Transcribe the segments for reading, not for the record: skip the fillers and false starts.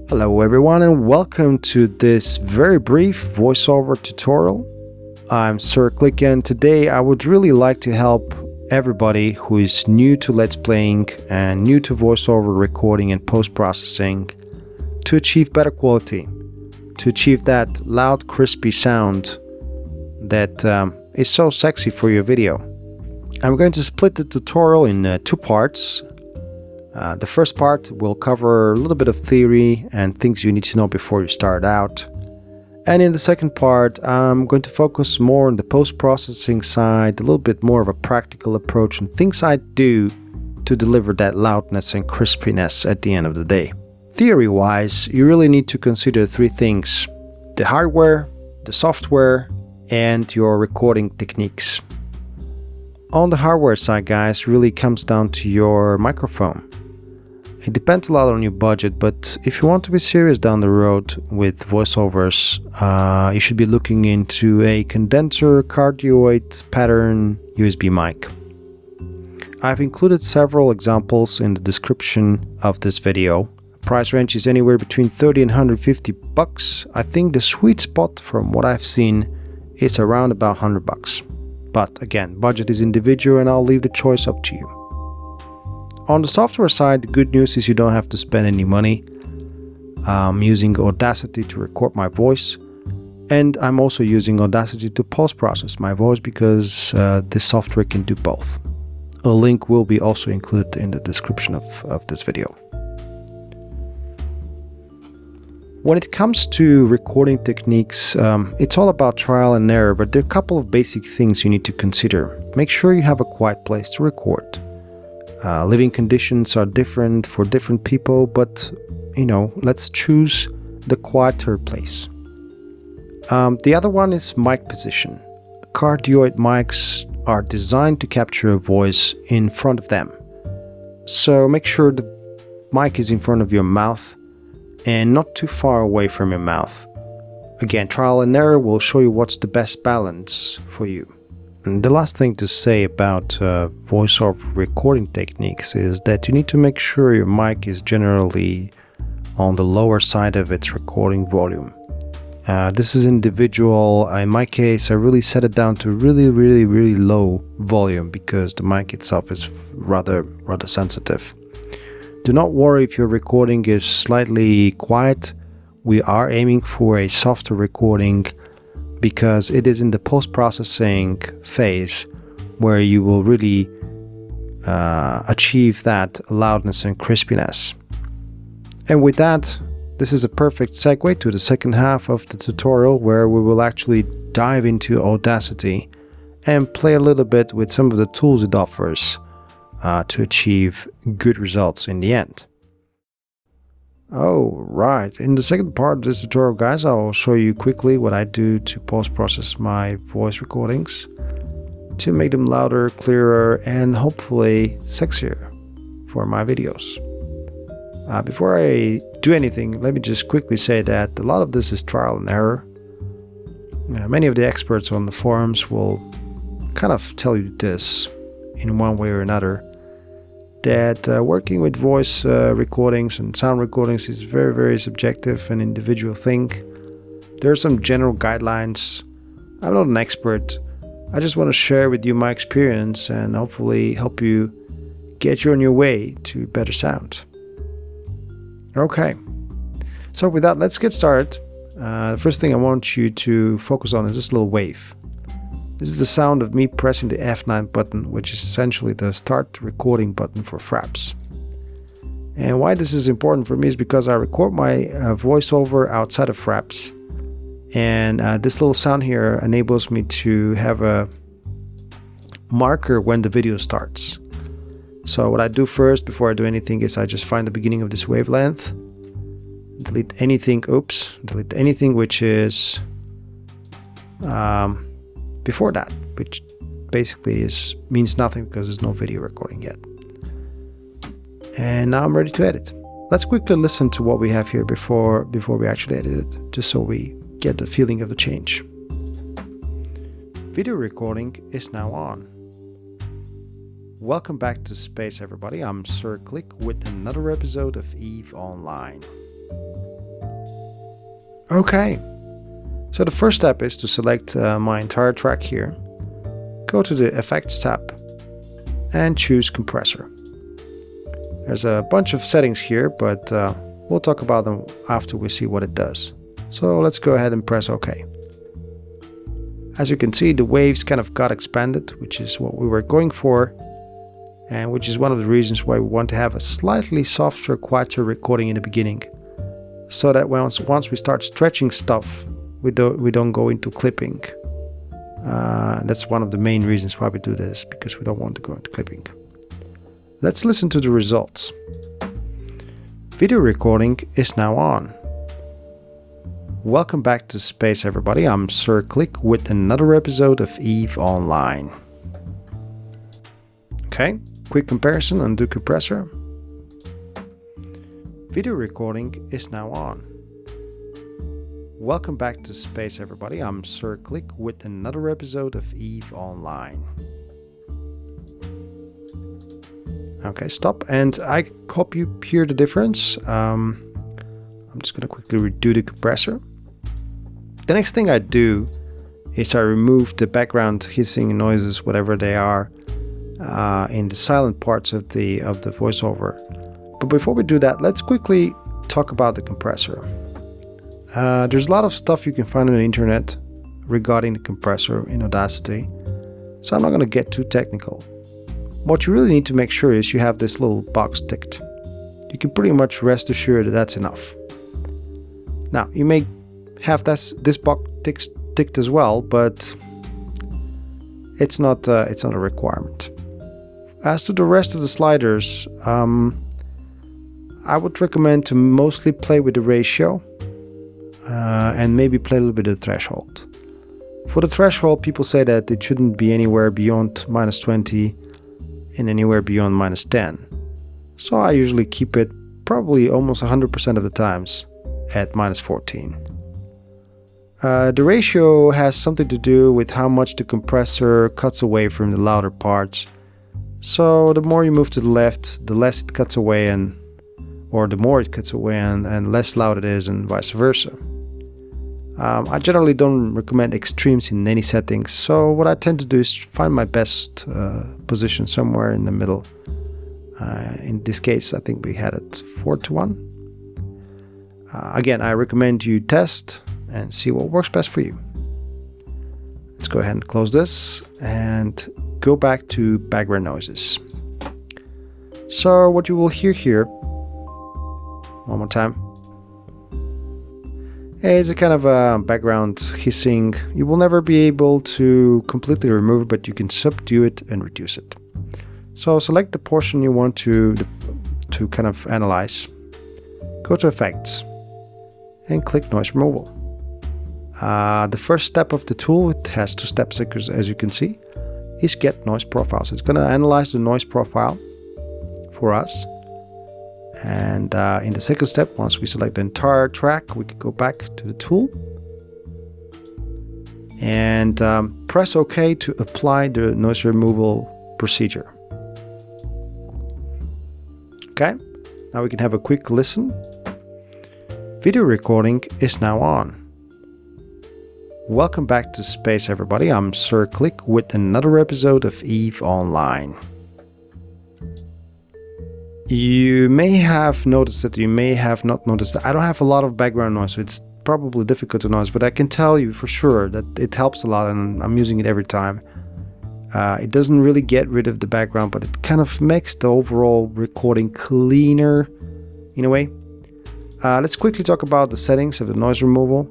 Hello everyone and welcome to this very brief voiceover tutorial. I'm Sir Click and today I would really like to help everybody who is new to Let's Playing and new to voiceover recording and post-processing to achieve better quality, to achieve that loud, crispy sound that is so sexy for your video. I'm going to split the tutorial in two parts. The first part will cover a little bit of theory and things you need to know before you start out. And in the second part, I'm going to focus more on the post-processing side, a little bit more of a practical approach and things I do to deliver that loudness and crispiness at the end of the day. Theory-wise, you really need to consider three things: the hardware, the software, and your recording techniques. On the hardware side, guys, really comes down to your microphone. It depends a lot on your budget, but if you want to be serious down the road with voiceovers, you should be looking into a condenser, cardioid, pattern, USB mic. I've included several examples in the description of this video. Price range is anywhere between 30 and 150 bucks. I think the sweet spot from what I've seen is around about 100 bucks. But again, budget is individual and I'll leave the choice up to you. On the software side, the good news is you don't have to spend any money. I'm using Audacity to record my voice, and I'm also using Audacity to post-process my voice because this software can do both. A link will be also included in the description of this video. When it comes to recording techniques, it's all about trial and error, but there are a couple of basic things you need to consider. Make sure you have a quiet place to record. Living conditions are different for different people, but let's choose the quieter place. The other one is mic position. Cardioid mics are designed to capture a voice in front of them. So make sure the mic is in front of your mouth and not too far away from your mouth. Again, trial and error will show you what's the best balance for you. And the last thing to say about voiceover recording techniques is that you need to make sure your mic is generally on the lower side of its recording volume. This is individual. In my case, I really set it down to really low volume because the mic itself is rather sensitive. Do not worry if your recording is slightly quiet. We are aiming for a softer recording because it is in the post-processing phase where you will really achieve that loudness and crispiness. And with that, this is a perfect segue to the second half of the tutorial where we will actually dive into Audacity and play a little bit with some of the tools it offers to achieve good results in the end. Oh, right. In the second part of this tutorial, guys, I'll show you quickly what I do to post-process my voice recordings to make them louder, clearer, and hopefully sexier for my videos. Before I do anything, let me just quickly say that a lot of this is trial and error. Many of the experts on the forums will kind of tell you this in one way or another, that working with voice recordings and sound recordings is very subjective and individual thing. There are some general guidelines. I'm not an expert. I just want to share with you my experience and hopefully help you get you on your way to better sound. Okay, so with that, let's get started. The first thing I want you to focus on is this little wave. This is the sound of me pressing the F9 button, which is essentially the start recording button for Fraps. And why this is important for me is because I record my voiceover outside of Fraps. And this little sound here enables me to have a marker when the video starts. So what I do first before I do anything is I just find the beginning of this wavelength, delete anything which is before that, which basically means nothing because there's no video recording yet. And now I'm ready to edit. Let's quickly listen to what we have here before we actually edit it, just so we get the feeling of the change. Video recording is now on. Welcome back to space, everybody. I'm Sir Click with another episode of EVE Online. Okay, so the first step is to select my entire track here. Go to the Effects tab and choose Compressor. There's a bunch of settings here, but we'll talk about them after we see what it does. So let's go ahead and press OK. As you can see, the waves kind of got expanded, which is what we were going for, and which is one of the reasons why we want to have a slightly softer, quieter recording in the beginning, so that once we start stretching stuff, we don't go into clipping. That's one of the main reasons why we do this, because we don't want to go into clipping. Let's listen to the results. Video recording is now on. Welcome back to Space, everybody. I'm Sir Click with another episode of EVE Online. Okay, quick comparison, undo compressor. Video recording is now on. Welcome back to Space, everybody. I'm Sir Click with another episode of EVE Online. Okay, stop, and I hope you hear the difference. I'm just going to quickly redo the compressor. The next thing I do is I remove the background hissing noises, whatever they are, in the silent parts of the voiceover. But before we do that, let's quickly talk about the compressor. There's a lot of stuff you can find on the internet regarding the compressor in Audacity, so I'm not going to get too technical. What you really need to make sure is you have this little box ticked. You can pretty much rest assured that that's enough. Now, you may have this box ticked as well, but it's not a requirement. As to the rest of the sliders, I would recommend to mostly play with the ratio and maybe play a little bit of the threshold. For the threshold, people say that it shouldn't be anywhere beyond -20 and anywhere beyond -10. So I usually keep it probably almost 100% of the times at -14. The ratio has something to do with how much the compressor cuts away from the louder parts. So the more you move to the left, the less it cuts away, or the more it cuts away and less loud it is, and vice versa. I generally don't recommend extremes in any settings, so what I tend to do is find my best position somewhere in the middle. In this case, I think we had it 4:1. Again, I recommend you test and see what works best for you. Let's go ahead and close this and go back to background noises. So what you will hear here, one more time, is a kind of a background hissing. You will never be able to completely remove it, but you can subdue it and reduce it. So select the portion you want to kind of analyze. Go to Effects and click Noise Removal. The first step of the tool, it has 2 steps as you can see, is Get Noise Profile. So it's going to analyze the noise profile for us. And in the second step, once we select the entire track, we can go back to the tool and press OK to apply the noise removal procedure. Okay, now we can have a quick listen. Video recording is now on. Welcome back to Space, everybody. I'm Sir Click with another episode of EVE Online. You may have noticed that, you may have not noticed that I don't have a lot of background noise, so it's probably difficult to notice, but I can tell you for sure that it helps a lot, and I'm using it every time. It doesn't really get rid of the background, but it kind of makes the overall recording cleaner in a way. Let's quickly talk about the settings of the noise removal.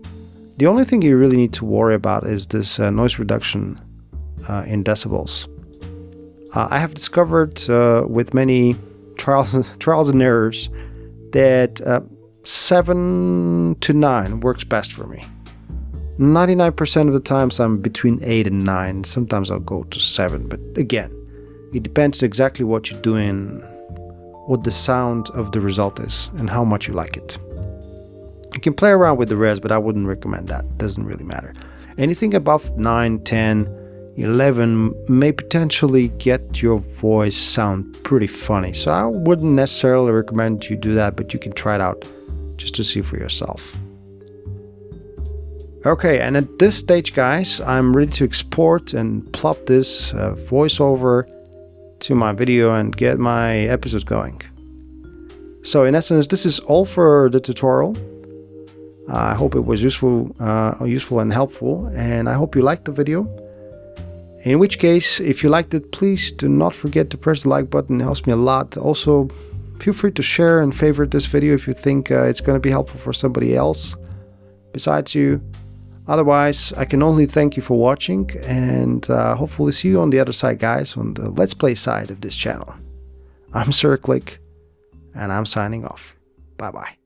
The only thing you really need to worry about is this noise reduction in decibels. I have discovered with many trials and errors that 7 to 9 works best for me. 99% of the times I'm between 8 and 9. Sometimes I'll go to 7, but again, it depends exactly what you're doing, what the sound of the result is, and how much you like it. You can play around with the res, but I wouldn't recommend that. It doesn't really matter. Anything above 9, 10, 11 may potentially get your voice sound pretty funny. So I wouldn't necessarily recommend you do that, but you can try it out just to see for yourself. Okay, and at this stage, guys, I'm ready to export and plop this voiceover to my video and get my episode going. So in essence, this is all for the tutorial. I hope it was useful and helpful, and I hope you liked the video. In which case, if you liked it, please do not forget to press the like button. It helps me a lot. Also, feel free to share and favorite this video if you think it's going to be helpful for somebody else besides you. Otherwise, I can only thank you for watching, and hopefully see you on the other side, guys, on the Let's Play side of this channel. I'm SirClick, and I'm signing off. Bye-bye.